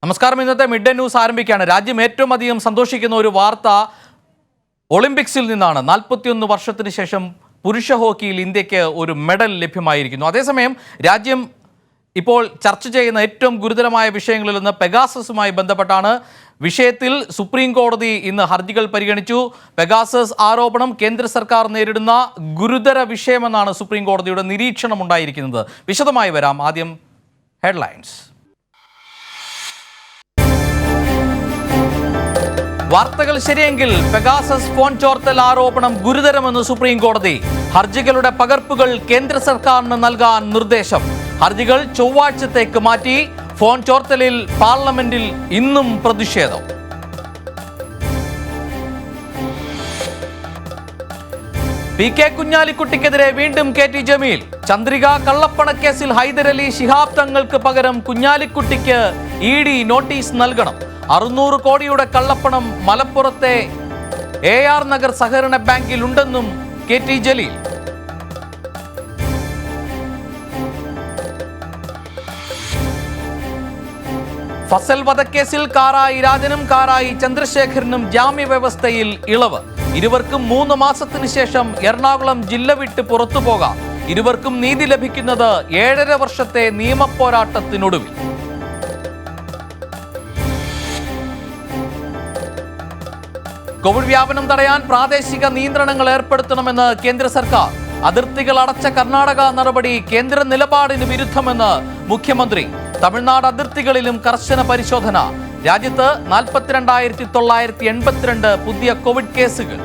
നമസ്കാരം. ഇന്നത്തെ mid day news ആരംഭിക്കുകയാണ്. രാജ്യം ഏറ്റവും അധികം സന്തോഷിക്കുന്ന ഒരു വാർത്ത ഒളിമ്പിക്സിൽ നിന്നാണ്. 41 വർഷത്തിന് ശേഷം പുരുഷ ഹോക്കിയിൽ ഇന്ത്യക്ക് ഒരു മെഡൽ ലഭ്യമായിരിക്കുന്നു. അതേസമയം രാജ്യം ഇപ്പോൾ ചർച്ച ചെയ്യുന്ന ഏറ്റവും ഗുരുതരമായ വിഷയങ്ങളിലൊന്ന് പെഗാസസുമായി ബന്ധപ്പെട്ടാണ്. വിഷയത്തിൽ സുപ്രീം കോടതി ഇന്ന് ഹർജികൾ പരിഗണിച്ചു. പെഗാസസ് ആരോപണം കേന്ദ്ര സർക്കാർ നേരിടുന്ന ഗുരുതര വിഷയമെന്നാണ് സുപ്രീം കോടതിയുടെ നിരീക്ഷണം ഉണ്ടായിരിക്കുന്നത്. വിശദമായി വരാം. ആദ്യം ഹെഡ്ലൈൻസ്. വാർത്തകൾ ശരിയെങ്കിൽ പെഗാസസ് ഫോൺ ചോർത്തൽ ആരോപണം ഗുരുതരമെന്ന് സുപ്രീം കോടതി. ഹർജികളുടെ പകർപ്പുകൾ കേന്ദ്ര സർക്കാരിന് നൽകാൻ നിർദ്ദേശം. ഹർജികൾ ചൊവ്വാഴ്ചത്തേക്ക് മാറ്റി. ഫോൺ ചോർത്തലിൽ പാർലമെന്റിൽ ഇന്നും പ്രതിഷേധം. പി കെ കുഞ്ഞാലിക്കുട്ടിക്കെതിരെ വീണ്ടും കെ ടി ജമീൽ. ചന്ദ്രിക കള്ളപ്പണക്കേസിൽ ഹൈദരലി ശിഹാബ് തങ്ങൾക്ക് പകരം കുഞ്ഞാലിക്കുട്ടിക്ക് ED നോട്ടീസ് നൽകണം. 600 കോടിയുടെ കള്ളപ്പണം മലപ്പുറത്തെ AR നഗർ സഹകരണ ബാങ്കിൽ ഉണ്ടെന്നും കെ ടി ജലീൽ. ഫസൽ വധക്കേസിൽ കാരായി രാജനും കാരായി ചന്ദ്രശേഖരനും ജാമ്യവ്യവസ്ഥയിൽ ഇളവ്. ഇരുവർക്കും 3 മാസത്തിന് ശേഷം എറണാകുളം ജില്ല വിട്ട് പുറത്തു പോകാം. ഇരുവർക്കും നീതി ലഭിക്കുന്നത് 7.5 വർഷത്തെ നിയമപോരാട്ടത്തിനൊടുവിൽ. കോവിഡ് വ്യാപനം തടയാൻ പ്രാദേശിക നിയന്ത്രണങ്ങൾ ഏർപ്പെടുത്തണമെന്ന് കേന്ദ്ര സർക്കാർ. അതിർത്തികൾ അടച്ച കർണാടക നടപടി കേന്ദ്ര നിലപാടിന് വിരുദ്ധമെന്ന് മുഖ്യമന്ത്രി. തമിഴ്നാട് അതിർത്തികളിലും കർശന പരിശോധന. രാജ്യത്ത് 42,982 പുതിയ കോവിഡ് കേസുകൾ.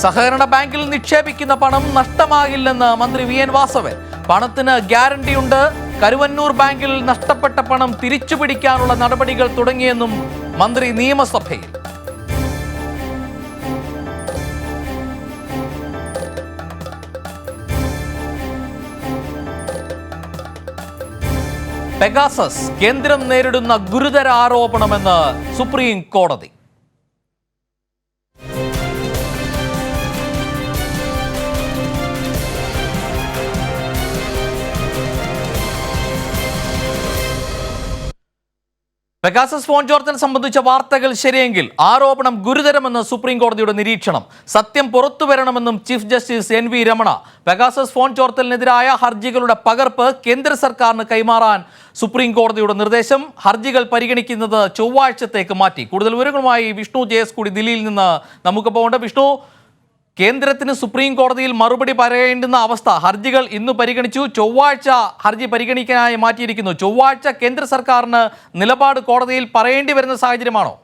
സഹകരണ ബാങ്കിൽ നിക്ഷേപിക്കുന്ന പണം നഷ്ടമാകില്ലെന്ന് മന്ത്രി VN വാസവൻ. പണത്തിന് ഗ്യാരണ്ടിയുണ്ട്. കരുവന്നൂർ ബാങ്കിൽ നഷ്ടപ്പെട്ട പണം തിരിച്ചുപിടിക്കാനുള്ള നടപടികൾ തുടങ്ങിയെന്നും മന്ത്രി നിയമസഭയിൽ. പെഗാസസ് കേന്ദ്രം നേരിടുന്ന ഗുരുതര ആരോപണമെന്ന് സുപ്രീം കോടതി. പെഗാസസ് ഫോൺ ചോർത്തൽ സംബന്ധിച്ച വാർത്തകൾ ശരിയെങ്കിൽ ആരോപണം ഗുരുതരമെന്ന് സുപ്രീം കോടതിയുടെ നിരീക്ഷണം. സത്യം പുറത്തുവരണമെന്നും chief justice NV Ramana. Pegasus phone ചോർത്തലിനെതിരായ ഹർജികളുടെ പകർപ്പ് കേന്ദ്ര സർക്കാരിന് കൈമാറാൻ സുപ്രീം കോടതിയുടെ നിർദ്ദേശം. ഹർജികൾ പരിഗണിക്കുന്നത് ചൊവ്വാഴ്ചത്തേക്ക് മാറ്റി. കൂടുതൽ വിവരങ്ങളുമായി വിഷ്ണു JS കൂടി ദില്ലിയിൽ നിന്ന് നമുക്ക് പോകേണ്ട. വിഷ്ണു, കേന്ദ്രത്തിന് സുപ്രീം കോടതിയിൽ മറുപടി പറയേണ്ടുന്ന അവസ്ഥ. ഹർജികൾ ഇന്ന് പരിഗണിച്ചു. ചൊവ്വാഴ്ച ഹർജി പരിഗണിക്കാനായി മാറ്റിയിരിക്കുന്നു. ചൊവ്വാഴ്ച കേന്ദ്ര സർക്കാരിന് നിലപാട് കോടതിയിൽ പറയേണ്ടി വരുന്ന സാഹചര്യമാണോ?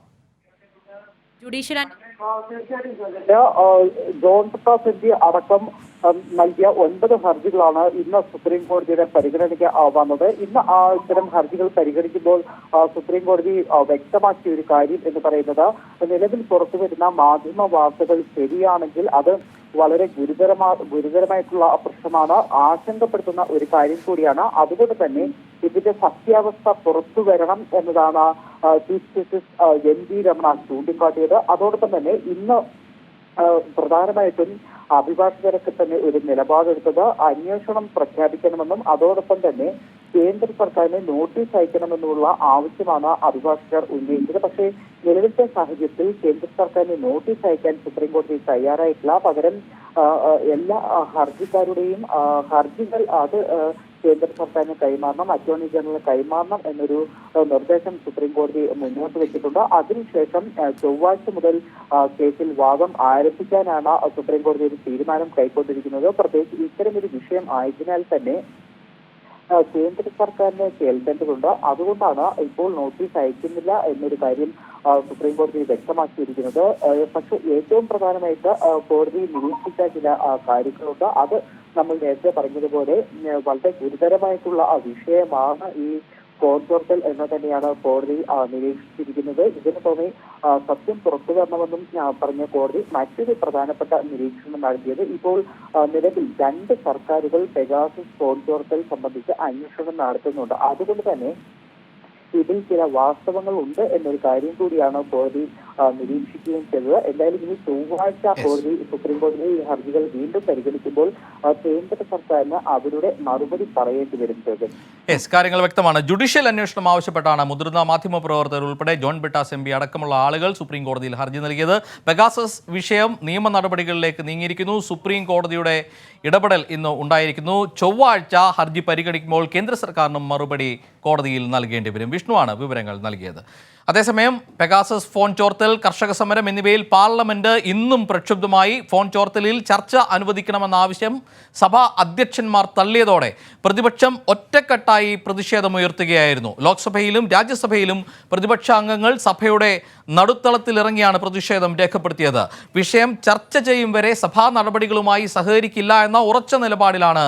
ജോൺ പ്രകാശ് MP അടക്കം നൽകിയ 9 ഹർജികളാണ് ഇന്ന് സുപ്രീം കോടതിയുടെ പരിഗണനയ്ക്ക് വന്നത്. ഇന്ന് ഇത്തരം ഹർജികൾ പരിഗണിക്കുമ്പോൾ സുപ്രീം കോടതി വ്യക്തമാക്കിയ ഒരു കാര്യം എന്ന് പറയുന്നത്, നിലവിൽ പുറത്തുവരുന്ന മാധ്യമ വാർത്തകൾ ശരിയാണെങ്കിൽ അത് വളരെ ഗുരുതരമായിട്ടുള്ള പ്രശ്നമാണ്, ആശങ്കപ്പെടുത്തുന്ന ഒരു കാര്യം കൂടിയാണ്. അതുകൊണ്ട് തന്നെ ഇതിന്റെ സത്യാവസ്ഥ പുറത്തു വരണം എന്നതാണ് ചീഫ് ജസ്റ്റിസ് NV രമണ ചൂണ്ടിക്കാട്ടിയത്. അതോടൊപ്പം തന്നെ ഇന്ന് പ്രധാനമായിട്ടും അഭിഭാഷകരൊക്കെ തന്നെ ഒരു നിലപാടെടുത്തത് അന്വേഷണം പ്രഖ്യാപിക്കണമെന്നും അതോടൊപ്പം തന്നെ കേന്ദ്ര സർക്കാരിന് നോട്ടീസ് അയക്കണമെന്നുള്ള ആവശ്യമാണ് അഭിഭാഷകർ ഉന്നയിച്ചത്. പക്ഷേ നിലവിലത്തെ സാഹചര്യത്തിൽ കേന്ദ്ര സർക്കാരിന് നോട്ടീസ് അയക്കാൻ സുപ്രീം കോടതി തയ്യാറായിട്ടില്ല. പകരം എല്ലാ ഹർജിക്കാരുടെയും ഹർജികൾ അത് കേന്ദ്ര സർക്കാരിന് കൈമാറണം, അറ്റോർണി ജനറലിന് കൈമാറണം എന്നൊരു നിർദ്ദേശം സുപ്രീം കോടതി മുന്നോട്ട് വെച്ചിട്ടുണ്ട്. അതിനുശേഷം ചൊവ്വാഴ്ച മുതൽ കേസിൽ വാദം ആരംഭിക്കാനാണ് സുപ്രീം കോടതി ഒരു തീരുമാനം കൈക്കൊണ്ടിരിക്കുന്നത്. പ്രത്യേകിച്ച് ഇത്തരമൊരു വിഷയം ആയതിനാൽ തന്നെ കേന്ദ്ര സർക്കാരിനെ കേൾക്കേണ്ടതുണ്ട്. അതുകൊണ്ടാണ് ഇപ്പോൾ നോട്ടീസ് അയക്കുന്നില്ല എന്നൊരു കാര്യം സുപ്രീം കോടതി വ്യക്തമാക്കിയിരിക്കുന്നത്. പക്ഷെ ഏറ്റവും പ്രധാനമായിട്ട് കോടതി നിരീക്ഷിച്ച ചില കാര്യങ്ങളുണ്ട്. അത് നമ്മൾ നേരത്തെ പറഞ്ഞതുപോലെ വളരെ ഗുരുതരമായിട്ടുള്ള വിഷയമാണ് ഈ ഫോൺ ചോർത്തൽ എന്ന് തന്നെയാണ് കോടതി നിരീക്ഷിച്ചിരിക്കുന്നത്. ഇതിനു പുറമെ സത്യം പുറത്തു വരണമെന്നും പറഞ്ഞ കോടതി മറ്റൊരു പ്രധാനപ്പെട്ട നിരീക്ഷണം നടത്തിയത്, ഇപ്പോൾ നിലവിൽ 2 സർക്കാരുകൾ പെഗാസസ് ഫോൺ ചോർത്തൽ സംബന്ധിച്ച് അന്വേഷണം നടത്തുന്നുണ്ട്. അതുകൊണ്ട് തന്നെ ഇതിൽ ചില വാസ്തവങ്ങൾ ഉണ്ട് എന്നൊരു കാര്യം കൂടിയാണ് കോടതി നിരീക്ഷിക്കുകയും ചെയ്തത്. എന്തായാലും ഇനി ചൊവ്വാഴ്ച സുപ്രീം കോടതി ഈ ഹർജികൾ വീണ്ടും പരിഗണിക്കുമ്പോൾ കേന്ദ്ര സർക്കാരിന് അവരുടെ മറുപടി പറയേണ്ടി വരും. കാര്യങ്ങൾ വ്യക്തമാണ്. ജുഡീഷ്യൽ അന്വേഷണം ആവശ്യപ്പെട്ടാണ് മുതിർന്ന മാധ്യമപ്രവർത്തകർ ഉൾപ്പെടെ ജോൺ ബ്രിട്ടാസ് MP അടക്കമുള്ള ആളുകൾ സുപ്രീം കോടതിയിൽ ഹർജി നൽകിയത്. പെഗാസസ് വിഷയം നിയമ നടപടികളിലേക്ക് നീങ്ങിയിരിക്കുന്നു. സുപ്രീം കോടതിയുടെ ഇടപെടൽ ഇന്ന് ഉണ്ടായിരിക്കുന്നു. ചൊവ്വാഴ്ച ഹർജി പരിഗണിക്കുമ്പോൾ കേന്ദ്ര സർക്കാരിനും മറുപടി കോടതിയിൽ നൽകേണ്ടി വരും. വിഷ്ണുവാണ് വിവരങ്ങൾ നൽകിയത്. അതേസമയം പെഗാസസ് ഫോൺ ചോർത്തൽ, കർഷക സമരം എന്നിവയിൽ പാർലമെന്റ് ഇന്നും പ്രക്ഷുബ്ധമായി. ഫോൺ ചോർത്തലിൽ ചർച്ച അനുവദിക്കണമെന്ന ആവശ്യം സഭാ അധ്യക്ഷന്മാർ തള്ളിയതോടെ പ്രതിപക്ഷം ഒറ്റക്കെട്ടായി പ്രതിഷേധമുയർത്തുകയായിരുന്നു. ലോക്സഭയിലും രാജ്യസഭയിലും പ്രതിപക്ഷ അംഗങ്ങൾ സഭയുടെ നടുത്തളത്തിലിറങ്ങിയാണ് പ്രതിഷേധം രേഖപ്പെടുത്തിയത്. വിഷയം ചർച്ച ചെയ്യും വരെ സഭാ നടപടികളുമായി സഹകരിക്കില്ല എന്ന ഉറച്ച നിലപാടിലാണ്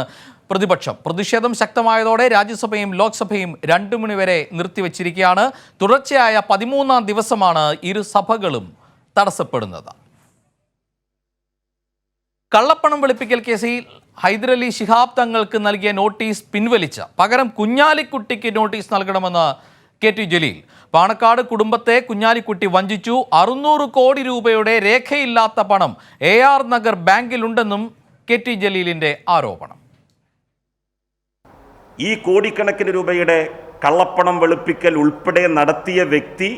പ്രതിപക്ഷം. പ്രതിഷേധം ശക്തമായതോടെ രാജ്യസഭയും ലോക്സഭയും 2 മണി വരെ നിർത്തിവച്ചിരിക്കുകയാണ്. തുടർച്ചയായ 13ാം ദിവസമാണ് ഇരു സഭകളും തടസ്സപ്പെടുന്നത്. കള്ളപ്പണം വെളുപ്പിക്കൽ കേസിൽ ഹൈദരലി ശിഹാബ് തങ്ങൾക്ക് നൽകിയ നോട്ടീസ് പിൻവലിച്ച പകരം കുഞ്ഞാലിക്കുട്ടിക്ക് നോട്ടീസ് നൽകണമെന്ന് KT ജലീൽ. പാണക്കാട് കുടുംബത്തെ കുഞ്ഞാലിക്കുട്ടി വഞ്ചിച്ചു. 600 കോടി രൂപയുടെ രേഖയില്ലാത്ത പണം AR നഗർ ബാങ്കിലുണ്ടെന്നും KT ജലീലിന്റെ ആരോപണം. ഈ കോടിക്കണക്കിന് രൂപയുടെ കള്ളപ്പണം വെളുപ്പിക്കൽ ഉൾപ്പെടെ നടത്തിയ വ്യക്തി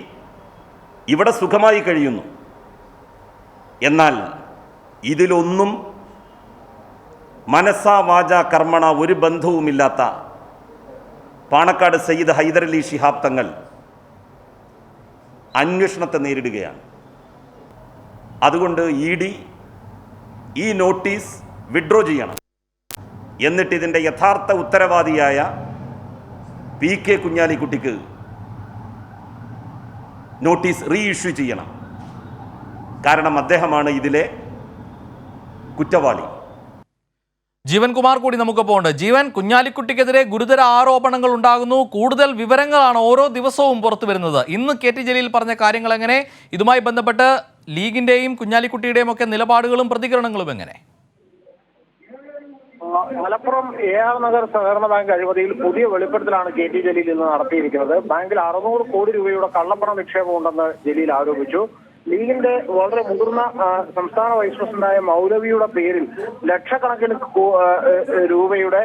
ഇവിടെ സുഖമായി കഴിയുന്നു. എന്നാൽ ഇതിലൊന്നും മനസ്സാ വാച കർമ്മണ ഒരു ബന്ധവുമില്ലാത്ത പാണക്കാട് സയ്യിദ് ഹൈദരലി ശിഹാബ് തങ്ങൾ അന്വേഷണത്തെ നേരിടുകയാണ്. അതുകൊണ്ട് ED ഈ നോട്ടീസ് വിഡ്രോ ചെയ്യണം. എന്നിട്ട് ഇതിൻ്റെ യഥാർത്ഥ ഉത്തരവാദിയായ PK കുഞ്ഞാലിക്കുട്ടിക്ക് നോട്ടീസ് റീഇഷ്യൂ ചെയ്യണം. കാരണം അദ്ദേഹമാണ് ഇതിലെ കുറ്റവാളി. ജീവൻ കുമാർ കൂടി നമുക്കൊപ്പം ഉണ്ട്. ജീവൻ, കുഞ്ഞാലിക്കുട്ടിക്കെതിരെ ഗുരുതര ആരോപണങ്ങൾ ഉണ്ടാകുന്നു. കൂടുതൽ വിവരങ്ങളാണ് ഓരോ ദിവസവും പുറത്തു വരുന്നത്. ഇന്ന് KT ജലീൽ പറഞ്ഞ കാര്യങ്ങൾ എങ്ങനെ? ഇതുമായി ബന്ധപ്പെട്ട് ലീഗിന്റെയും കുഞ്ഞാലിക്കുട്ടിയുടെയും ഒക്കെ നിലപാടുകളും പ്രതികരണങ്ങളും എങ്ങനെ? മലപ്പുറം AR നഗർ സഹകരണ ബാങ്ക് അഴിമതിയിൽ പുതിയ വെളിപ്പെടുത്തലാണ് KT ജലീൽ ഇന്ന് നടത്തിയിരിക്കുന്നത്. ബാങ്കിൽ 600 കോടി രൂപയുടെ കള്ളപ്പണ നിക്ഷേപമുണ്ടെന്ന് ജലീൽ ആരോപിച്ചു. ലീഗിന്റെ വളരെ മുതിർന്ന സംസ്ഥാന വൈസ് പ്രസിഡന്റായ മൗലവിയുടെ പേരിൽ ലക്ഷക്കണക്കിന് രൂപയുടെ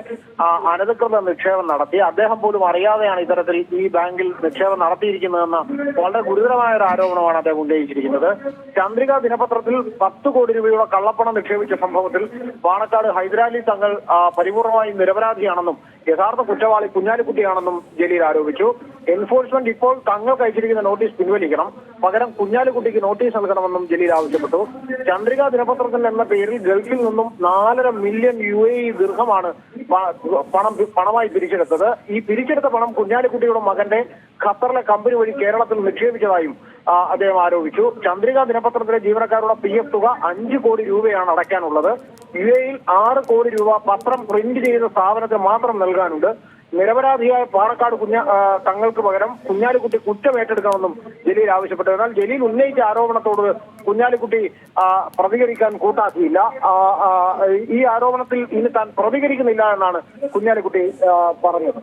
അനധികൃത നിക്ഷേപം നടത്തി. അദ്ദേഹം പോലും അറിയാതെയാണ് ഇത്തരത്തിൽ ഈ ബാങ്കിൽ നിക്ഷേപം നടത്തിയിരിക്കുന്നതെന്ന വളരെ ഗുരുതരമായ ഒരു ആരോപണമാണ് അദ്ദേഹം ഉന്നയിച്ചിരിക്കുന്നത്. ചന്ദ്രിക ദിനപത്രത്തിൽ 10 കോടി രൂപയുടെ കള്ളപ്പണം നിക്ഷേപിച്ച സംഭവത്തിൽ പാണക്കാട് ഹൈദരാലി തങ്ങൾ പരിപൂർണമായും നിരപരാധിയാണെന്നും യഥാർത്ഥ കുറ്റവാളി കുഞ്ഞാലിക്കുട്ടിയാണെന്നും ജലീൽ ആരോപിച്ചു. എൻഫോഴ്സ്മെന്റ് ഇപ്പോൾ തങ്ങൾക്ക് അയച്ചിരിക്കുന്ന നോട്ടീസ് പിൻവലിക്കണം, പകരം കുഞ്ഞാലിക്കുട്ടിക്ക് നോട്ടീസ് നൽകണമെന്നും ജലീൽ ആവശ്യപ്പെട്ടു. ചന്ദ്രിക ദിനപത്രത്തിൽ എന്ന പേരിൽ ഗൾഫിൽ നിന്നും 4.5 മില്യൺ UAE ദിർഹമാണ് പണമായി പിരിച്ചെടുത്തത്. ഈ പിരിച്ചെടുത്ത പണം കുഞ്ഞാലിക്കുട്ടിയുടെ മകന്റെ ഖത്തറിലെ കമ്പനി വഴി കേരളത്തിൽ നിക്ഷേപിച്ചതായും അദ്ദേഹം ആരോപിച്ചു. ചന്ദ്രിക ദിനപത്രത്തിലെ ജീവനക്കാരുടെ PF തുക 5 കോടി രൂപയാണ് അടയ്ക്കാനുള്ളത്. UAEയിൽ 6 കോടി രൂപ പത്രം പ്രിന്റ് ചെയ്യുന്ന സ്ഥാപനത്തിന് മാത്രം നൽകാനുണ്ട്. നിരപരാധിയായ പാണക്കാട് തങ്ങൾക്ക് പകരം കുഞ്ഞാലിക്കുട്ടി കുറ്റം ഏറ്റെടുക്കണമെന്നും ജലീൽ ആവശ്യപ്പെട്ടു. എന്നാൽ ജലീൽ ഉന്നയിച്ച ആരോപണത്തോട് കുഞ്ഞാലിക്കുട്ടി പ്രതികരിക്കാൻ കൂട്ടാക്കിയില്ല. ഈ ആരോപണത്തിൽ ഇനി താൻ പ്രതികരിക്കുന്നില്ല എന്നാണ് കുഞ്ഞാലിക്കുട്ടി പറഞ്ഞത്.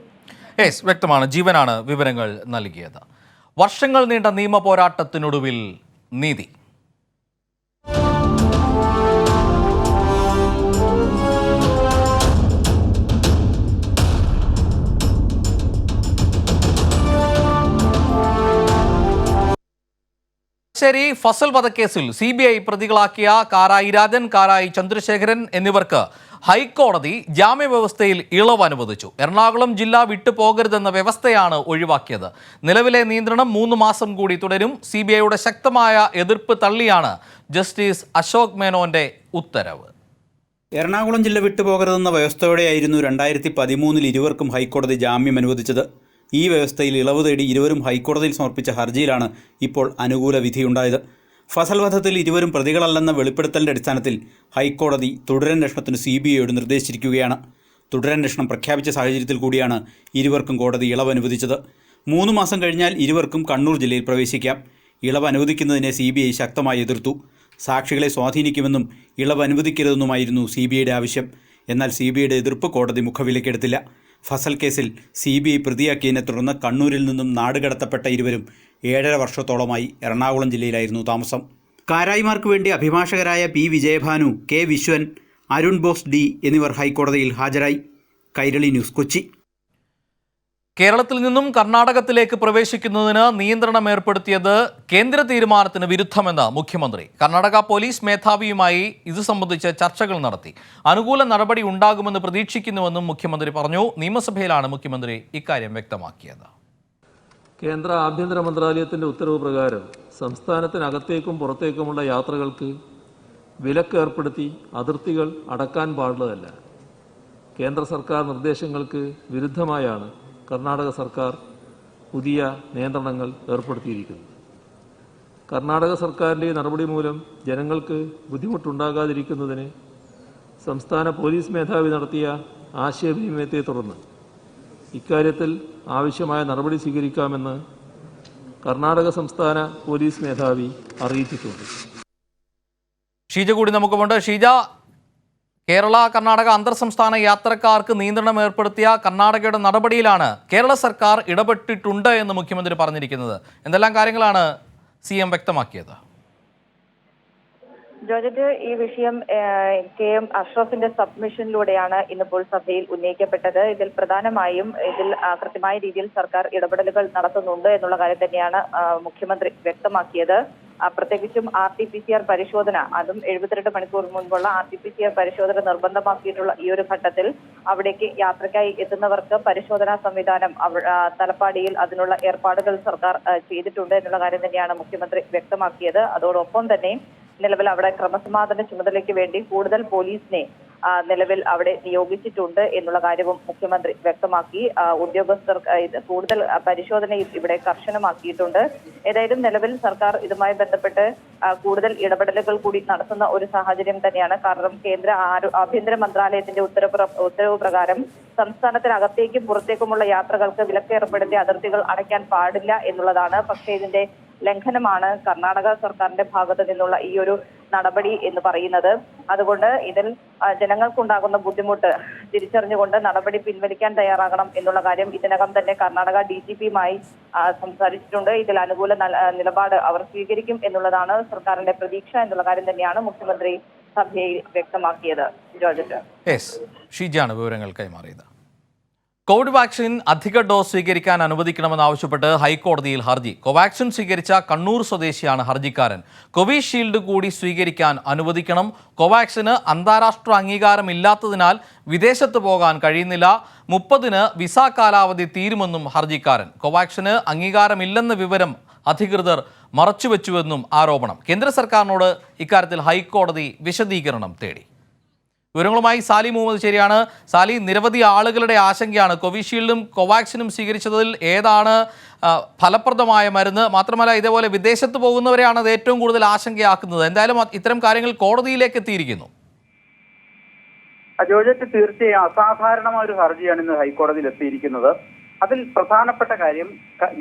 വ്യക്തമാണ്. ജീവനാണ് വിവരങ്ങൾ നൽകിയത്. വർഷങ്ങൾ നീണ്ട നിയമ പോരാട്ടത്തിനൊടുവിൽ നീതി. ശരി, ഫസൽ വധക്കേസിൽ CBI പ്രതികളാക്കിയ കാരായി രാജൻ, കാരായി ചന്ദ്രശേഖരൻ എന്നിവർക്ക് ഹൈക്കോടതി ജാമ്യവ്യവസ്ഥയിൽ ഇളവ് അനുവദിച്ചു. എറണാകുളം ജില്ല വിട്ടുപോകരുതെന്ന വ്യവസ്ഥയാണ് ഒഴിവാക്കിയത്. നിലവിലെ നിയന്ത്രണം 3 മാസം കൂടി തുടരും. CBIയുടെ ശക്തമായ എതിർപ്പ് തള്ളിയാണ് ജസ്റ്റിസ് അശോക് മേനോന്റെ ഉത്തരവ്. എറണാകുളം ജില്ല വിട്ടുപോകരുതെന്ന വ്യവസ്ഥയോടെയായിരുന്നു 2013 ഇരുവർക്കും ഹൈക്കോടതി ജാമ്യം അനുവദിച്ചത്. ഈ വ്യവസ്ഥയിൽ ഇളവ് തേടി ഇരുവരും ഹൈക്കോടതിയിൽ സമർപ്പിച്ച ഹർജിയിലാണ് ഇപ്പോൾ അനുകൂല വിധിയുണ്ടായത്. ഫസൽ വധത്തിൽ ഇരുവരും പ്രതികളല്ലെന്ന വെളിപ്പെടുത്തലിൻ്റെ അടിസ്ഥാനത്തിൽ ഹൈക്കോടതി തുടരന്വേഷണത്തിന് CBIയോട് നിർദ്ദേശിച്ചിരിക്കുകയാണ്. തുടരന്വേഷണം പ്രഖ്യാപിച്ച സാഹചര്യത്തിൽ കൂടിയാണ് ഇരുവർക്കും കോടതി ഇളവ് അനുവദിച്ചത്. 3 മാസം കഴിഞ്ഞാൽ ഇരുവർക്കും കണ്ണൂർ ജില്ലയിൽ പ്രവേശിക്കാം. ഇളവ് അനുവദിക്കുന്നതിനെ CBI ശക്തമായി എതിർത്തു. സാക്ഷികളെ സ്വാധീനിക്കുമെന്നും ഇളവ് അനുവദിക്കരുതെന്നുമായിരുന്നു CBIയുടെ ആവശ്യം. എന്നാൽ CBIയുടെ എതിർപ്പ് കോടതി മുഖവിലക്കെടുത്തില്ല. ഫസൽ കേസിൽ CBI പ്രതിയാക്കിയതിനെ തുടർന്ന് കണ്ണൂരിൽ നിന്നും നാടുകടത്തപ്പെട്ട ഇരുവരും 7.5 വർഷത്തോളമായി എറണാകുളം ജില്ലയിലായിരുന്നു താമസം. കാരായിമാർക്ക് വേണ്ടി അഭിഭാഷകരായ P Vijayabhanu, K Viswan, Arun Bose D എന്നിവർ ഹൈക്കോടതിയിൽ ഹാജരായി. കൈരളി ന്യൂസ്, കൊച്ചി. കേരളത്തിൽ നിന്നും കർണാടകത്തിലേക്ക് പ്രവേശിക്കുന്നതിന് നിയന്ത്രണം ഏർപ്പെടുത്തിയത് കേന്ദ്ര തീരുമാനത്തിന് വിരുദ്ധമെന്ന് മുഖ്യമന്ത്രി. കർണാടക പോലീസ് മേധാവിയുമായി ഇത് സംബന്ധിച്ച് ചർച്ചകൾ നടത്തി. അനുകൂല നടപടി ഉണ്ടാകുമെന്ന് പ്രതീക്ഷിക്കുന്നുവെന്നും മുഖ്യമന്ത്രി പറഞ്ഞു. നിയമസഭയിലാണ് മുഖ്യമന്ത്രി ഇക്കാര്യം വ്യക്തമാക്കിയത്. കേന്ദ്ര ആഭ്യന്തര മന്ത്രാലയത്തിൻ്റെ ഉത്തരവ് പ്രകാരം സംസ്ഥാനത്തിനകത്തേക്കും പുറത്തേക്കുമുള്ള യാത്രകൾക്ക് വിലക്ക് ഏർപ്പെടുത്തി അതിർത്തികൾ അടക്കാൻ പാടുള്ളതല്ല. കേന്ദ്ര സർക്കാർ നിർദ്ദേശങ്ങൾക്ക് വിരുദ്ധമായാണ് കർണാടക സർക്കാർ പുതിയ നിയന്ത്രണങ്ങൾ ഏർപ്പെടുത്തിയിരിക്കുന്നത്. കർണാടക സർക്കാരിൻ്റെ നടപടി മൂലം ജനങ്ങൾക്ക് ബുദ്ധിമുട്ടുണ്ടാകാതിരിക്കുന്നതിന് സംസ്ഥാന പോലീസ് മേധാവി നടത്തിയ ആശയവിനിമയത്തെ തുടർന്ന് ഇക്കാര്യത്തിൽ ആവശ്യമായ നടപടി സ്വീകരിക്കാമെന്ന് കർണാടക സംസ്ഥാന പോലീസ് മേധാവി അറിയിച്ചിട്ടുണ്ട്. ഷീജ കൂടി നമുക്കുമുണ്ട്. ഷീജ, കേരള കർണാടക അന്തർ സംസ്ഥാന യാത്രക്കാർക്ക് നിയന്ത്രണം ഏർപ്പെടുത്തിയ കർണാടകയുടെ നടപടിയിലാണ് കേരള സർക്കാർ ഇടപെട്ടിട്ടുണ്ട് എന്ന് മുഖ്യമന്ത്രി പറഞ്ഞിരിക്കുന്നത്. എന്തെല്ലാം കാര്യങ്ങളാണ് CM വ്യക്തമാക്കിയത്? ജോർജറ്റ്, ഈ വിഷയം KM അഷ്റഫിന്റെ സബ്മിഷനിലൂടെയാണ് ഇന്നിപ്പോൾ സഭയിൽ ഉന്നയിക്കപ്പെട്ടത്. ഇതിൽ പ്രധാനമായും കൃത്യമായ രീതിയിൽ സർക്കാർ ഇടപെടലുകൾ നടത്തുന്നുണ്ട് എന്നുള്ള കാര്യം തന്നെയാണ് മുഖ്യമന്ത്രി വ്യക്തമാക്കിയത്. പ്രത്യേകിച്ചും RT-PCR പരിശോധന, അതും 72 മണിക്കൂർ മുൻപുള്ള RT-PCR പരിശോധന നിർബന്ധമാക്കിയിട്ടുള്ള ഈ ഒരു ഘട്ടത്തിൽ അവിടേക്ക് യാത്രയ്ക്കായി എത്തുന്നവർക്ക് പരിശോധനാ സംവിധാനം തലപ്പാടിയിൽ അതിനുള്ള ഏർപ്പാടുകൾ സർക്കാർ ചെയ്തിട്ടുണ്ട് എന്നുള്ള കാര്യം തന്നെയാണ് മുഖ്യമന്ത്രി വ്യക്തമാക്കിയത്. അതോടൊപ്പം തന്നെ നിലവിൽ അവിടെ ക്രമസമാധാന ചുമതലയ്ക്ക് വേണ്ടി കൂടുതൽ പോലീസിനെ നിലവിൽ അവിടെ നിയോഗിച്ചിട്ടുണ്ട് എന്നുള്ള കാര്യവും മുഖ്യമന്ത്രി വ്യക്തമാക്കി. ഉദ്യോഗസ്ഥർ കൂടുതൽ പരിശോധനയിൽ ഇവിടെ കർശനമാക്കിയിട്ടുണ്ട്. ഏതായാലും നിലവിൽ സർക്കാർ ഇതുമായി ബന്ധപ്പെട്ട് കൂടുതൽ ഇടപെടലുകൾ കൂടി നടത്തുന്ന ഒരു സാഹചര്യം തന്നെയാണ്. കാരണം കേന്ദ്ര ആഭ്യന്തര മന്ത്രാലയത്തിന്റെ ഉത്തരവ് പ്രകാരം സംസ്ഥാനത്തിനകത്തേക്കും പുറത്തേക്കുമുള്ള യാത്രകൾക്ക് വിലക്ക് ഏർപ്പെടുത്തി അതിർത്തികൾ അടയ്ക്കാൻ പാടില്ല എന്നുള്ളതാണ്. പക്ഷേ ഇതിന്റെ ലംഘനമാണ് കർണാടക സർക്കാരിന്റെ ഭാഗത്തു നിന്നുള്ള ഈ ഒരു നടപടി എന്ന് പറയുന്നത്. അതുകൊണ്ട് ഇതിൽ ജനങ്ങൾക്കുണ്ടാകുന്ന ബുദ്ധിമുട്ട് തിരിച്ചറിഞ്ഞുകൊണ്ട് നടപടി പിൻവലിക്കാൻ തയ്യാറാകണം എന്നുള്ള കാര്യം ഇതിനകം തന്നെ കർണാടക DGP-യുമായി സംസാരിച്ചിട്ടുണ്ട്. ഇതിൽ അനുകൂല നിലപാട് അവർ സ്വീകരിക്കും എന്നുള്ളതാണ് സർക്കാരിന്റെ പ്രതീക്ഷ എന്നുള്ള കാര്യം തന്നെയാണ് മുഖ്യമന്ത്രി സഭയിൽ വ്യക്തമാക്കിയത്. ജോർജറ്റ്, ഷീജയാണ് വിവരങ്ങൾ കൈമാറിയത്. കോവിഡ് വാക്സിൻ അധിക ഡോസ് സ്വീകരിക്കാൻ അനുവദിക്കണമെന്നാവശ്യപ്പെട്ട് ഹൈക്കോടതിയിൽ ഹർജി. കോവാക്സിൻ സ്വീകരിച്ച കണ്ണൂർ സ്വദേശിയാണ് ഹർജിക്കാരൻ. കോവിഷീൽഡ് കൂടി സ്വീകരിക്കാൻ അനുവദിക്കണം. കോവാക്സിന് അന്താരാഷ്ട്ര അംഗീകാരമില്ലാത്തതിനാൽ വിദേശത്ത് പോകാൻ കഴിയുന്നില്ല. 30-ന് വിസ കാലാവധി തീരുമെന്നും ഹർജിക്കാരൻ. കോവാക്സിന് അംഗീകാരമില്ലെന്ന വിവരം അധികൃതർ മറച്ചുവെച്ചുവെന്നും ആരോപണം. കേന്ദ്ര സർക്കാരിനോട് ഇക്കാര്യത്തിൽ ഹൈക്കോടതി വിശദീകരണം തേടി. വിവരങ്ങളുമായി സാലി മുഹമ്മദ് ശരിയാണ്. സാലി, നിരവധി ആളുകളുടെ ആശങ്കയാണ് കോവിഷീൽഡും കോവാക്സിനും സ്വീകരിച്ചതിൽ ഏതാണ് ഫലപ്രദമായ മരുന്ന്? മാത്രമല്ല, ഇതേപോലെ വിദേശത്ത് പോകുന്നവരെയാണ് അത് ഏറ്റവും കൂടുതൽ ആശങ്കയാക്കുന്നത്. എന്തായാലും ഇത്തരം കാര്യങ്ങൾ കോടതിയിലേക്ക് എത്തിയിരിക്കുന്നു. ജോർജറ്റ്, തീർച്ചയായും അസാധാരണമായ ഒരു ഹർജിയാണ് ഇന്ന് ഹൈക്കോടതിയിൽ എത്തിയിരിക്കുന്നത്. അതിൽ പ്രധാനപ്പെട്ട കാര്യം,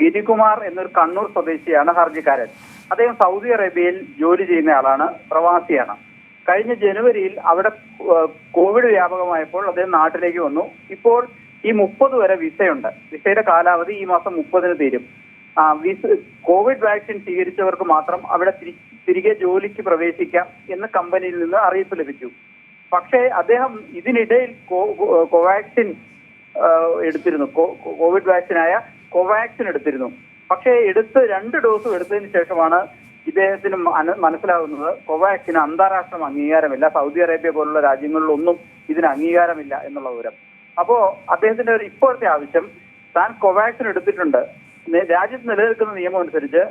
ഗിരികുമാർ എന്നൊരു കണ്ണൂർ സ്വദേശിയാണ് ഹർജിക്കാരൻ. അദ്ദേഹം സൗദി അറേബ്യയിൽ ജോലി ചെയ്യുന്നയാളാണ്, പ്രവാസിയാണ്. കഴിഞ്ഞ ജനുവരിയിൽ അവിടെ കോവിഡ് വ്യാപകമായപ്പോൾ അദ്ദേഹം നാട്ടിലേക്ക് വന്നു. ഇപ്പോൾ ഈ 30 വരെ വിസയുണ്ട്. വിസയുടെ കാലാവധി ഈ മാസം 30-ന് തീരും. കോവിഡ് വാക്സിൻ സ്വീകരിച്ചവർക്ക് മാത്രം അവിടെ തിരികെ ജോലിക്ക് പ്രവേശിക്കാം എന്ന് കമ്പനിയിൽ നിന്ന് അറിയിപ്പ് ലഭിച്ചു. പക്ഷേ അദ്ദേഹം ഇതിനിടയിൽ കോവാക്സിൻ എടുത്തിരുന്നു, കോവിഡ് വാക്സിനായ കോവാക്സിൻ എടുത്തിരുന്നു. പക്ഷേ 2 ഡോസും എടുത്തതിന് ശേഷമാണ് ഇദ്ദേഹത്തിന് മനസ്സിലാകുന്നത് കോവാക്സിന് അന്താരാഷ്ട്ര അംഗീകാരമില്ല, സൗദി അറേബ്യ പോലുള്ള രാജ്യങ്ങളിലൊന്നും ഇതിന് അംഗീകാരമില്ല എന്നുള്ള വിവരം. അപ്പോ അദ്ദേഹത്തിന്റെ ഇപ്പോഴത്തെ ആവശ്യം, താൻ കോവാക്സിൻ എടുത്തിട്ടുണ്ട്, രാജ്യത്ത് നിലനിൽക്കുന്ന നിയമം അനുസരിച്ച്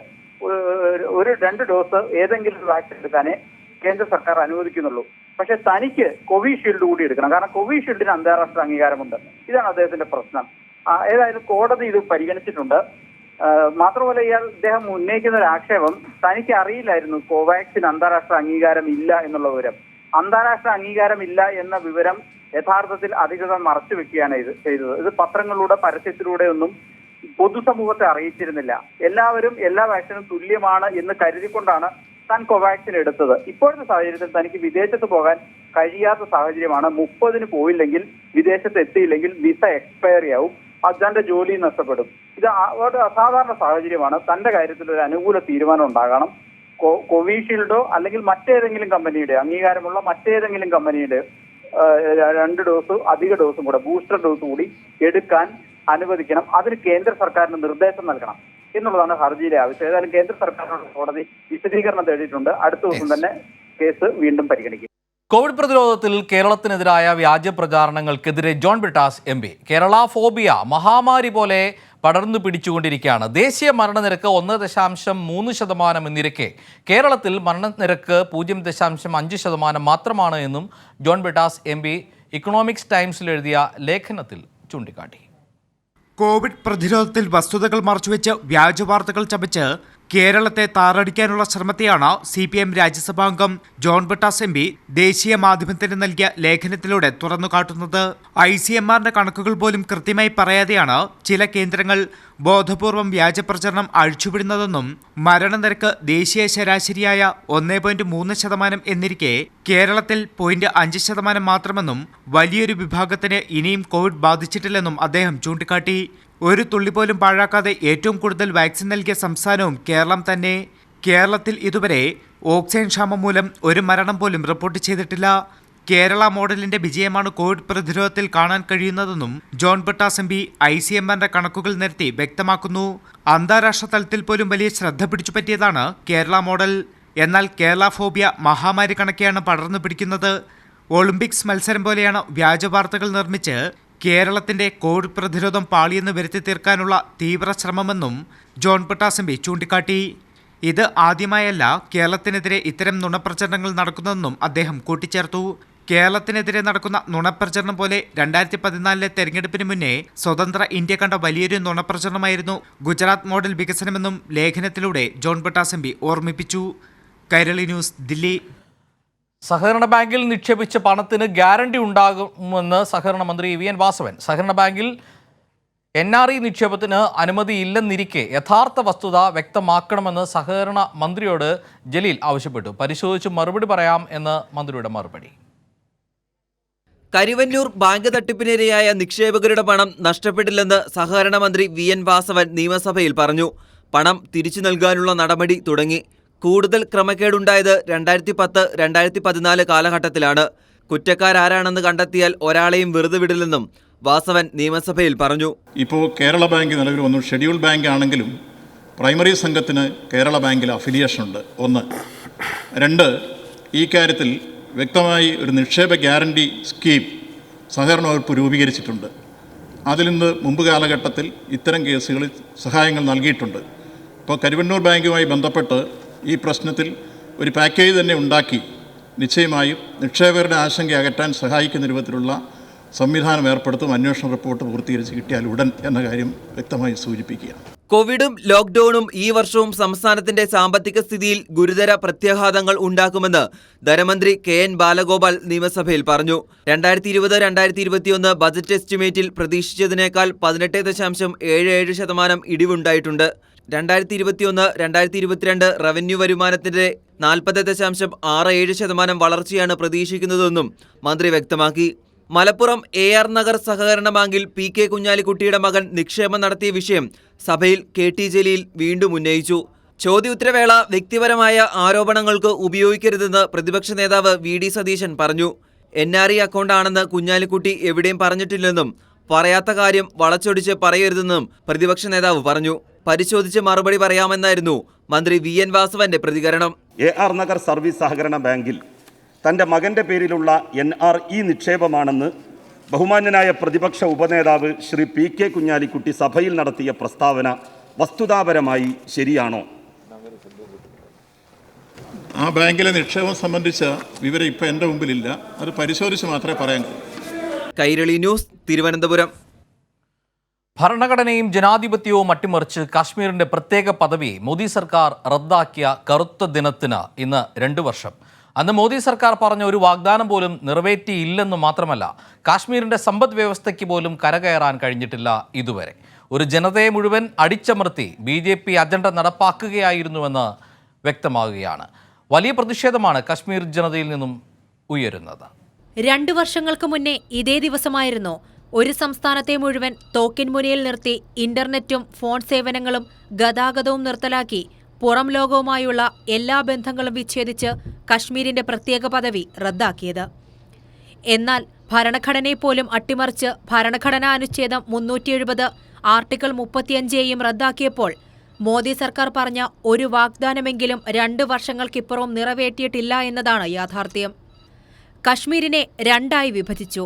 2 ഡോസ് ഏതെങ്കിലും ഒരു വാക്സിൻ എടുക്കാനേ കേന്ദ്ര സർക്കാർ അനുവദിക്കുന്നുള്ളൂ. പക്ഷെ തനിക്ക് കോവിഷീൽഡ് കൂടി എടുക്കണം, കാരണം കോവിഷീൽഡിന് അന്താരാഷ്ട്ര അംഗീകാരമുണ്ട്. ഇതാണ് അദ്ദേഹത്തിന്റെ പ്രശ്നം. ഏതായാലും കോടതി ഇത് പരിഗണിച്ചിട്ടുണ്ട്. മാത്രമല്ല, ഇദ്ദേഹം ഉന്നയിക്കുന്ന ഒരു ആക്ഷേപം, തനിക്ക് അറിയില്ലായിരുന്നു കോവാക്സിൻ അന്താരാഷ്ട്ര അംഗീകാരം ഇല്ല എന്നുള്ള വിവരം. അന്താരാഷ്ട്ര അംഗീകാരം ഇല്ല എന്ന വിവരം യഥാർത്ഥത്തിൽ അധികൃതർ മറച്ചുവെക്കുകയാണ് ചെയ്തത്. ഇത് പത്രങ്ങളിലൂടെ പരസ്യത്തിലൂടെ ഒന്നും പൊതുസമൂഹത്തെ അറിയിച്ചിരുന്നില്ല. എല്ലാവരും എല്ലാ വാക്സിനും തുല്യമാണ് എന്ന് കരുതിക്കൊണ്ടാണ് താൻ കോവാക്സിൻ എടുത്തത്. ഇപ്പോഴത്തെ സാഹചര്യത്തിൽ തനിക്ക് വിദേശത്ത് പോകാൻ കഴിയാത്ത സാഹചര്യമാണ്. 30-ന് പോയില്ലെങ്കിൽ, വിദേശത്ത് എത്തിയില്ലെങ്കിൽ വിസ എക്സ്പയറി ആവും. തന്റെ ജോലി നഷ്ടപ്പെടും. ഇത് ഒരു അസാധാരണ സാഹചര്യമാണ്. തന്റെ കാര്യത്തിൽ ഒരു അനുകൂല തീരുമാനം ഉണ്ടാകണം. കോവിഷീൽഡോ അല്ലെങ്കിൽ മറ്റേതെങ്കിലും കമ്പനിയുടെ അംഗീകാരമുള്ള മറ്റേതെങ്കിലും കമ്പനിയുടെ 2 ഡോസ് അധിക ഡോസും കൂടെ ബൂസ്റ്റർ ഡോസ് കൂടി എടുക്കാൻ അനുവദിക്കണം. അതിന് കേന്ദ്ര സർക്കാരിന് നിർദ്ദേശം നൽകണം എന്നുള്ളതാണ് ഹർജിയിലെ ആവശ്യം. ഏതായാലും കേന്ദ്ര സർക്കാരിനോട് കോടതി വിശദീകരണം തേടിയിട്ടുണ്ട്. അടുത്ത ദിവസം തന്നെ കേസ് വീണ്ടും പരിഗണിക്കും. കോവിഡ് പ്രതിരോധത്തിൽ കേരളത്തിനെതിരായ വ്യാജ പ്രചാരണങ്ങൾക്കെതിരെ ജോൺ ബ്രിട്ടാസ് MP. കേരള ഫോബിയ മഹാമാരി പോലെ പടർന്നു പിടിച്ചുകൊണ്ടിരിക്കുകയാണ്. ദേശീയ മരണനിരക്ക് 1.3% എന്നിരിക്കെ കേരളത്തിൽ മരണനിരക്ക് 0.5% മാത്രമാണ് എന്നും ജോൺ ബ്രിട്ടാസ് MP ഇക്കണോമിക്സ് ടൈംസിൽ എഴുതിയ ലേഖനത്തിൽ ചൂണ്ടിക്കാട്ടി. കോവിഡ് പ്രതിരോധത്തിൽ വസ്തുതകൾ മറച്ചുവെച്ച് വ്യാജ വാർത്തകൾ ചമച്ച് കേരളത്തെ താറടിക്കാനുള്ള ശ്രമത്തെയാണ് CPM രാജ്യസഭാംഗം ജോൺ ബ്രിട്ടാസ് MP ദേശീയ മാധ്യമത്തിന് നൽകിയ ലേഖനത്തിലൂടെ തുറന്നുകാട്ടുന്നത്. ICMRന്റെ കണക്കുകൾ പോലും കൃത്യമായി പറയാതെയാണ് ചില കേന്ദ്രങ്ങൾ ബോധപൂർവം വ്യാജപ്രചരണം അഴിച്ചുവിടുന്നതെന്നും മരണനിരക്ക് ദേശീയ ശരാശരിയായ 1.3% എന്നിരിക്കെ കേരളത്തിൽ 0.5% മാത്രമെന്നും വലിയൊരു വിഭാഗത്തിന് ഇനിയും കോവിഡ് ബാധിച്ചിട്ടില്ലെന്നും അദ്ദേഹം ചൂണ്ടിക്കാട്ടി. ഒരു തുള്ളി പോലും പാഴാക്കാതെ ഏറ്റവും കൂടുതൽ വാക്സിൻ നൽകിയ സംസ്ഥാനവും കേരളം തന്നെ. കേരളത്തിൽ ഇതുവരെ ഓക്സിജൻ ക്ഷാമം മൂലം ഒരു മരണം പോലും റിപ്പോർട്ട് ചെയ്തിട്ടില്ല. കേരള മോഡലിന്റെ വിജയമാണ് കോവിഡ് പ്രതിരോധത്തിൽ കാണാൻ കഴിയുന്നതെന്നും ജോൺ ബ്രിട്ടാസ് MP ICMRന്റെ കണക്കുകൾ നിരത്തി വ്യക്തമാക്കുന്നു. അന്താരാഷ്ട്ര തലത്തിൽ പോലും വലിയ ശ്രദ്ധ പിടിച്ചുപറ്റിയതാണ് കേരള മോഡൽ. എന്നാൽ കേരള ഫോബിയ മഹാമാരി കണക്കെയാണ് പടർന്നു പിടിക്കുന്നത്. ഒളിമ്പിക്സ് മത്സരം പോലെയാണ് വ്യാജ വാർത്തകൾ നിർമ്മിച്ച് കേരളത്തിന്റെ കോവിഡ് പ്രതിരോധം പാളിയെന്ന് വരുത്തി തീർക്കാനുള്ള തീവ്ര ശ്രമമെന്നും ജോൺ ബ്രിട്ടാസ് MP ചൂണ്ടിക്കാട്ടി. ഇത് ആദ്യമായല്ല കേരളത്തിനെതിരെ ഇത്തരം നുണപ്രചരണങ്ങൾ നടക്കുന്നതെന്നും അദ്ദേഹം കൂട്ടിച്ചേർത്തു. കേരളത്തിനെതിരെ നടക്കുന്ന നുണപ്രചരണം പോലെ 2014 തെരഞ്ഞെടുപ്പിന് മുന്നേ സ്വതന്ത്ര ഇന്ത്യ കണ്ട വലിയൊരു നുണപ്രചരണമായിരുന്നു ഗുജറാത്ത് മോഡൽ വികസനമെന്നും ലേഖനത്തിലൂടെ ജോൺ ബ്രിട്ടാസ് MP ഓർമ്മിപ്പിച്ചു. കൈരളി ന്യൂസ്, ദില്ലി. സഹകരണ ബാങ്കിൽ നിക്ഷേപിച്ച പണത്തിന് ഗ്യാരണ്ടി ഉണ്ടാകുമെന്ന് സഹകരണ മന്ത്രി VN വാസവൻ. സഹകരണ ബാങ്കിൽ NRE നിക്ഷേപത്തിന് അനുമതിയില്ലെന്നിരിക്കെ യഥാർത്ഥ വസ്തുത വ്യക്തമാക്കണമെന്ന് സഹകരണ മന്ത്രിയോട് ജലീൽ ആവശ്യപ്പെട്ടു. പരിശോധിച്ച് മറുപടി പറയാം എന്ന് മന്ത്രിയുടെ മറുപടി. കരുവന്നൂർ ബാങ്ക് തട്ടിപ്പിനിരയായ നിക്ഷേപകരുടെ പണം നഷ്ടപ്പെട്ടില്ലെന്ന് സഹകരണ മന്ത്രി VN വാസവൻ നിയമസഭയിൽ പറഞ്ഞു. പണം തിരിച്ചു നൽകാനുള്ള നടപടി തുടങ്ങി. കൂടുതൽ ക്രമക്കേടുണ്ടായത് 2010-2014 കാലഘട്ടത്തിലാണ്. കുറ്റക്കാരാരാണെന്ന് കണ്ടെത്തിയാൽ ഒരാളെയും വെറുതെ വിടില്ലെന്നും വാസവൻ നിയമസഭയിൽ പറഞ്ഞു. ഇപ്പോൾ കേരള ബാങ്ക് നിലവിൽ വന്നു. ഷെഡ്യൂൾ ബാങ്ക് ആണെങ്കിലും പ്രൈമറി സംഘത്തിന് കേരള ബാങ്കിൽ അഫിലിയേഷൻ ഉണ്ട്. 1. 2, ഈ കാര്യത്തിൽ വ്യക്തമായി ഒരു നിക്ഷേപ ഗ്യാരണ്ടി സ്കീം സഹകരണ വകുപ്പ് രൂപീകരിച്ചിട്ടുണ്ട്. അതിൽ നിന്ന് മുമ്പ് കാലഘട്ടത്തിൽ ഇത്തരം കേസുകളിൽ സഹായങ്ങൾ നൽകിയിട്ടുണ്ട്. ഇപ്പോൾ കരുവന്നൂർ ബാങ്കുമായി ബന്ധപ്പെട്ട് ഈ പ്രശ്നത്തിൽ ഒരു പാക്കേജ് തന്നെ ഉണ്ടാക്കി നിശ്ചയമായും നിക്ഷേപകരുടെ ആശങ്ക അകറ്റാൻ സഹായിക്കുന്ന രൂപത്തിലുള്ള സംവിധാനം ഏർപ്പെടുത്തും. അന്വേഷണ റിപ്പോർട്ട് പൂർത്തീകരിച്ച് കിട്ടിയാൽ ഉടൻ എന്ന കാര്യം വ്യക്തമായി സൂചിപ്പിക്കുകയാണ്. കോവിഡും ലോക്ക്ഡൌണും ഈ വർഷവും സംസ്ഥാനത്തിന്റെ സാമ്പത്തിക സ്ഥിതിയിൽ ഗുരുതര പ്രത്യാഘാതങ്ങൾ ഉണ്ടാക്കുമെന്ന് ധനമന്ത്രി KN ബാലഗോപാൽ നിയമസഭയിൽ പറഞ്ഞു. 2020-2021 ബജറ്റ് എസ്റ്റിമേറ്റിൽ പ്രതീക്ഷിച്ചതിനേക്കാൾ 18.77% ഇടിവുണ്ടായിട്ടുണ്ട്. 2021-2022 റവന്യൂ വരുമാനത്തിന്റെ 40.67% വളർച്ചയാണ് പ്രതീക്ഷിക്കുന്നതെന്നും മന്ത്രി വ്യക്തമാക്കി. മലപ്പുറം AR നഗർ സഹകരണ ബാങ്കിൽ PK കുഞ്ഞാലിക്കുട്ടിയുടെ മകൻ നിക്ഷേപം നടത്തിയ വിഷയം സഭയിൽ KT ജലീൽ വീണ്ടും ഉന്നയിച്ചു. ചോദ്യോത്തരവേള വ്യക്തിപരമായ ആരോപണങ്ങൾക്ക് ഉപയോഗിക്കരുതെന്ന് പ്രതിപക്ഷ നേതാവ് VD സതീശൻ പറഞ്ഞു. NRE അക്കൗണ്ടാണെന്ന് കുഞ്ഞാലിക്കുട്ടി എവിടെയും പറഞ്ഞിട്ടില്ലെന്നും പറയാത്ത കാര്യം വളച്ചൊടിച്ച് പറയരുതെന്നും പ്രതിപക്ഷ നേതാവ് പറഞ്ഞു. പരിശോധിച്ച് മറുപടി പറയാമെന്നായിരുന്നു മന്ത്രി VN വാസവന്റെ പ്രതികരണം. AR നഗർ സർവീസ് സഹകരണ ബാങ്കിൽ തൻ്റെ മകൻ്റെ പേരിലുള്ള NRE നിക്ഷേപമാണെന്ന് ബഹുമാന്യനായ പ്രതിപക്ഷ ഉപനേതാവ് ശ്രീ PK കുഞ്ഞാലിക്കുട്ടി സഭയിൽ നടത്തിയ പ്രസ്താവന വസ്തുതാപരമായി ശരിയാണോ? ആ ബാങ്കിലെ നിക്ഷേപം സംബന്ധിച്ച വിവരം ഇപ്പോൾ എൻ്റെ മുമ്പിലില്ല. അത് പരിശോധിച്ച് മാത്രമേ പറയാൻ കഴിയൂ. കൈരളി ന്യൂസ്, തിരുവനന്തപുരം. ഭരണഘടനയും ജനാധിപത്യവും അട്ടിമറിച്ച് കാശ്മീരിന്റെ പ്രത്യേക പദവി മോദി സർക്കാർ റദ്ദാക്കിയ കറുത്ത ദിനത്തിന് ഇന്ന് 2 വർഷം. അന്ന് മോദി സർക്കാർ പറഞ്ഞ ഒരു വാഗ്ദാനം പോലും നിറവേറ്റിയില്ലെന്ന് മാത്രമല്ല, കാശ്മീരിന്റെ സമ്പദ് വ്യവസ്ഥയ്ക്ക് പോലും കരകയറാൻ കഴിഞ്ഞിട്ടില്ല ഇതുവരെ. ഒരു ജനതയെ മുഴുവൻ അടിച്ചമർത്തി BJP അജണ്ട നടപ്പാക്കുകയായിരുന്നുവെന്ന് വ്യക്തമാകുകയാണ്. വലിയ പ്രതിഷേധമാണ് കാശ്മീർ ജനതയിൽ നിന്നും ഉയരുന്നത്. 2 വർഷങ്ങൾക്ക് മുന്നേ ഇതേ ദിവസമായിരുന്നു ഒരു സംസ്ഥാനത്തെ മുഴുവൻ തോക്കിൻ മുനയിൽ നിർത്തി ഇന്റർനെറ്റും ഫോൺ സേവനങ്ങളും ഗതാഗതവും നിർത്തലാക്കി പുറം ലോകവുമായുള്ള എല്ലാ ബന്ധങ്ങളും വിച്ഛേദിച്ച് കശ്മീരിന്റെ പ്രത്യേക പദവി റദ്ദാക്കിയത്. എന്നാൽ ഭരണഘടനയെപ്പോലും അട്ടിമറിച്ച് ഭരണഘടനാ അനുച്ഛേദം 370 ആർട്ടിക്കിൾ 35 റദ്ദാക്കിയപ്പോൾ മോദി സർക്കാർ പറഞ്ഞ ഒരു വാഗ്ദാനമെങ്കിലും 2 വർഷങ്ങൾക്കിപ്പുറവും നിറവേറ്റിയിട്ടില്ല എന്നതാണ് യാഥാർത്ഥ്യം. കശ്മീരിനെ രണ്ടായി വിഭജിച്ചു.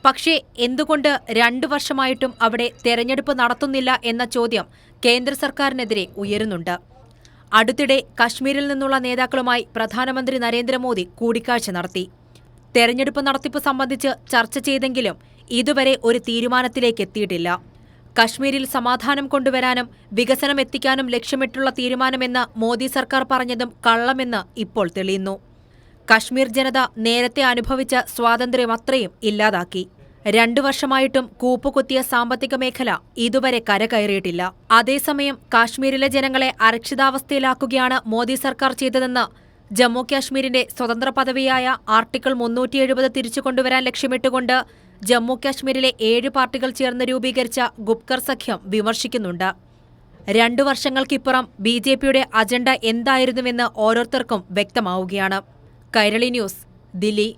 പക്ഷേ എന്തുകൊണ്ട് 2 വർഷമായിട്ടും അവിടെ തെരഞ്ഞെടുപ്പ് നടത്തുന്നില്ല എന്ന ചോദ്യം കേന്ദ്ര സർക്കാരിനെതിരെ ഉയരുന്നുണ്ട്. അടുത്തിടെ കശ്മീരിൽ നിന്നുള്ള നേതാക്കളുമായി പ്രധാനമന്ത്രി നരേന്ദ്രമോദി കൂടിക്കാഴ്ച നടത്തി. തെരഞ്ഞെടുപ്പ് നടത്തിപ്പ് സംബന്ധിച്ച് ചർച്ച ചെയ്തെങ്കിലും ഇതുവരെ ഒരു തീരുമാനത്തിലേക്ക് എത്തിയിട്ടില്ല. കശ്മീരിൽ സമാധാനം കൊണ്ടുവരാനും വികസനം എത്തിക്കാനും ലക്ഷ്യമിട്ടുള്ള തീരുമാനമെന്ന് മോദി സർക്കാർ പറഞ്ഞതും കള്ളമെന്ന് ഇപ്പോൾ തെളിയുന്നു. കശ്മീർ ജനത നേരത്തെ അനുഭവിച്ച സ്വാതന്ത്ര്യം അത്രയും ഇല്ലാതാക്കി. 2 വർഷമായിട്ടും കൂപ്പുകുത്തിയ സാമ്പത്തിക മേഖല ഇതുവരെ കരകയറിയിട്ടില്ല. അതേസമയം കാശ്മീരിലെ ജനങ്ങളെ അരക്ഷിതാവസ്ഥയിലാക്കുകയാണ് മോദി സർക്കാർ ചെയ്തതെന്ന് ജമ്മു കാശ്മീരിന്റെ സ്വതന്ത്ര പദവിയായ ആർട്ടിക്കിൾ 370 തിരിച്ചുകൊണ്ടുവരാൻ ലക്ഷ്യമിട്ടുകൊണ്ട് ജമ്മു കാശ്മീരിലെ 7 പാർട്ടികൾ ചേർന്ന് രൂപീകരിച്ച ഗുപ്കർ സഖ്യം വിമർശിക്കുന്നുണ്ട്. 2 വർഷങ്ങൾക്കിപ്പുറം BJPയുടെ അജണ്ട എന്തായിരുന്നുവെന്ന് ഓരോരുത്തർക്കും വ്യക്തമാവുകയാണ്. കൈരളി ന്യൂസ്, ദില്ലി.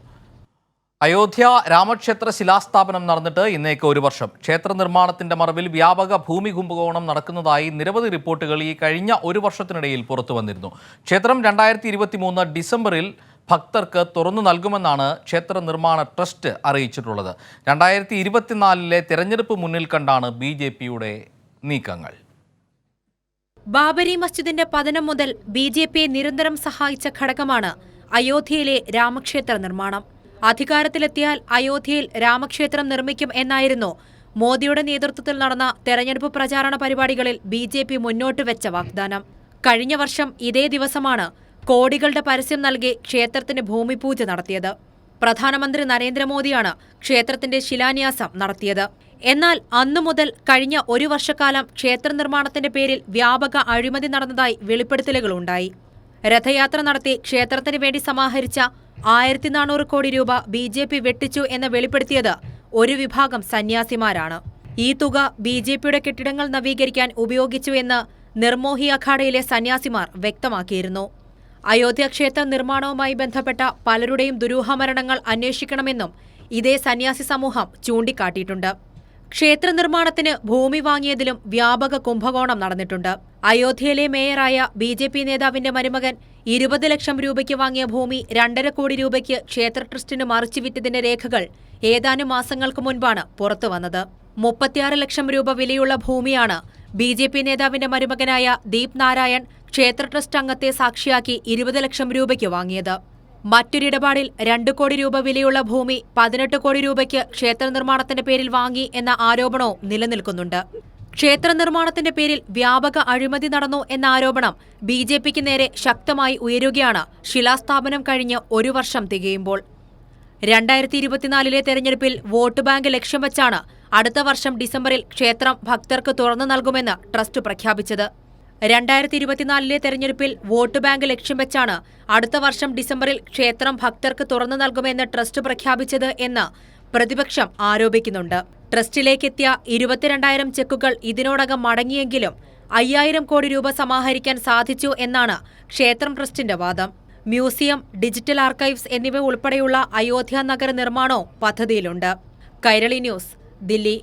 അയോധ്യ രാമക്ഷേത്ര ശിലാസ്ഥാപനം നടന്നിട്ട് ഇന്നേക്ക് 1 വർഷം. ക്ഷേത്ര നിർമ്മാണത്തിന്റെ മറവിൽ വ്യാപക ഭൂമി കുംഭകോണം നടക്കുന്നതായി നിരവധി റിപ്പോർട്ടുകൾ ഈ കഴിഞ്ഞ 1 വർഷത്തിനിടയിൽ പുറത്തു വന്നിരുന്നു. ക്ഷേത്രം 2023 ഡിസംബറിൽ ഭക്തർക്ക് തുറന്നു നൽകുമെന്നാണ് ക്ഷേത്ര നിർമ്മാണ ട്രസ്റ്റ് അറിയിച്ചിട്ടുള്ളത്. 2024 തെരഞ്ഞെടുപ്പ് മുന്നിൽ കണ്ടാണ് BJPയുടെ നീക്കങ്ങൾ. ബാബരി മസ്ജിദിന്റെ പതനം മുതൽ BJPയെ നിരന്തരം സഹായിച്ച ഘടകമാണ് അയോധ്യയിലെ രാമക്ഷേത്ര നിർമ്മാണം. അധികാരത്തിലെത്തിയാൽ അയോധ്യയിൽ രാമക്ഷേത്രം നിർമ്മിക്കും എന്നായിരുന്നു മോദിയുടെ നേതൃത്വത്തിൽ നടന്ന തെരഞ്ഞെടുപ്പ് പ്രചാരണ പരിപാടികളിൽ BJP മുന്നോട്ട് വെച്ച വാഗ്ദാനം. കഴിഞ്ഞ വർഷം ഇതേ ദിവസമാണ് കോടികളുടെ പരസ്യം നൽകി ക്ഷേത്രത്തിന് ഭൂമിപൂജ നടത്തിയത്. പ്രധാനമന്ത്രി നരേന്ദ്രമോദിയാണ് ക്ഷേത്രത്തിന്റെ ശിലാന്യാസം നടത്തിയത്. എന്നാൽ അന്നു മുതൽ കഴിഞ്ഞ 1 വർഷക്കാലം ക്ഷേത്ര നിർമ്മാണത്തിന്റെ പേരിൽ വ്യാപക അഴിമതി നടന്നതായി വെളിപ്പെടുത്തലുകളുണ്ടായി. രഥയാത്ര നടത്തി ക്ഷേത്രത്തിന് വേണ്ടി സമാഹരിച്ച 1400 കോടി രൂപ BJP വെട്ടിച്ചു എന്ന് വെളിപ്പെടുത്തിയത് ഒരു വിഭാഗം സന്യാസിമാരാണ്. ഈ തുക BJPയുടെ കെട്ടിടങ്ങൾ നവീകരിക്കാൻ ഉപയോഗിച്ചു എന്ന് നിർമോഹി അഖാഡയിലെ സന്യാസിമാർ വ്യക്തമാക്കിയിരുന്നു. അയോധ്യ ക്ഷേത്ര നിർമ്മാണവുമായി ബന്ധപ്പെട്ട പലരുടെയും ദുരൂഹമരണങ്ങൾ അന്വേഷിക്കണമെന്നും ഇതേ സന്യാസി സമൂഹം ചൂണ്ടിക്കാട്ടിയിട്ടുണ്ട്. ക്ഷേത്ര നിർമ്മാണത്തിന് ഭൂമി വാങ്ങിയതിലും വ്യാപക കുംഭകോണം നടന്നിട്ടുണ്ട്. അയോധ്യയിലെ മേയറായ BJP നേതാവിന്റെ മരുമകൻ 20 ലക്ഷം രൂപയ്ക്ക് വാങ്ങിയ ഭൂമി 2.5 കോടി രൂപയ്ക്ക് ക്ഷേത്ര ട്രസ്റ്റിന് മറിച്ചുവിറ്റതിന്റെ രേഖകൾ ഏതാനും മാസങ്ങൾക്ക് മുൻപാണ് പുറത്തുവന്നത്. 36 ലക്ഷം രൂപ വിലയുള്ള ഭൂമിയാണ് BJP നേതാവിന്റെ മരുമകനായ ദീപ് നാരായൺ ക്ഷേത്ര ട്രസ്റ്റ് അംഗത്തെ സാക്ഷിയാക്കി 20 ലക്ഷം രൂപയ്ക്ക് വാങ്ങിയത്. മറ്റൊരിടപാടിൽ 2 കോടി രൂപ വിലയുള്ള ഭൂമി 18 കോടി രൂപയ്ക്ക് ക്ഷേത്ര നിർമ്മാണത്തിന്റെ പേരിൽ വാങ്ങി എന്ന ആരോപണവും നിലനിൽക്കുന്നുണ്ട്. ക്ഷേത്ര നിർമ്മാണത്തിന്റെ പേരിൽ വ്യാപക അഴിമതി നടന്നു എന്ന ആരോപണം BJPക്ക് നേരെ ശക്തമായി ഉയരുകയാണ് ശിലാസ്ഥാപനം കഴിഞ്ഞ് 1 വർഷം തികയുമ്പോൾ. 2024 തെരഞ്ഞെടുപ്പിൽ വോട്ട് ബാങ്ക് ലക്ഷ്യം വച്ചാണ് അടുത്ത വർഷം ഡിസംബറിൽ ക്ഷേത്രം ഭക്തർക്ക് തുറന്നു നൽകുമെന്ന് ട്രസ്റ്റ് പ്രഖ്യാപിച്ചത്. 2024 തെരഞ്ഞെടുപ്പിൽ വോട്ട് ബാങ്ക് ലക്ഷ്യം വെച്ചാണ് അടുത്ത വർഷം ഡിസംബറിൽ ക്ഷേത്രം ഭക്തർക്ക് തുറന്നു നൽകുമെന്ന് ട്രസ്റ്റ് പ്രഖ്യാപിച്ചത് എന്ന് പ്രതിപക്ഷം ആരോപിക്കുന്നുണ്ട്. ട്രസ്റ്റിലേക്കെത്തിയ 22,000 ചെക്കുകൾ ഇതിനോടകം മടങ്ങിയെങ്കിലും 5,000 കോടി രൂപ സമാഹരിക്കാൻ സാധിച്ചു എന്നാണ് ക്ഷേത്രം ട്രസ്റ്റിന്റെ വാദം. മ്യൂസിയം, ഡിജിറ്റൽ ആർക്കൈവ്സ് എന്നിവ ഉൾപ്പെടെയുള്ള അയോധ്യ നഗര നിർമ്മാണവും പദ്ധതിയിലുണ്ട്. കൈരളി ന്യൂസ്, ദില്ലി.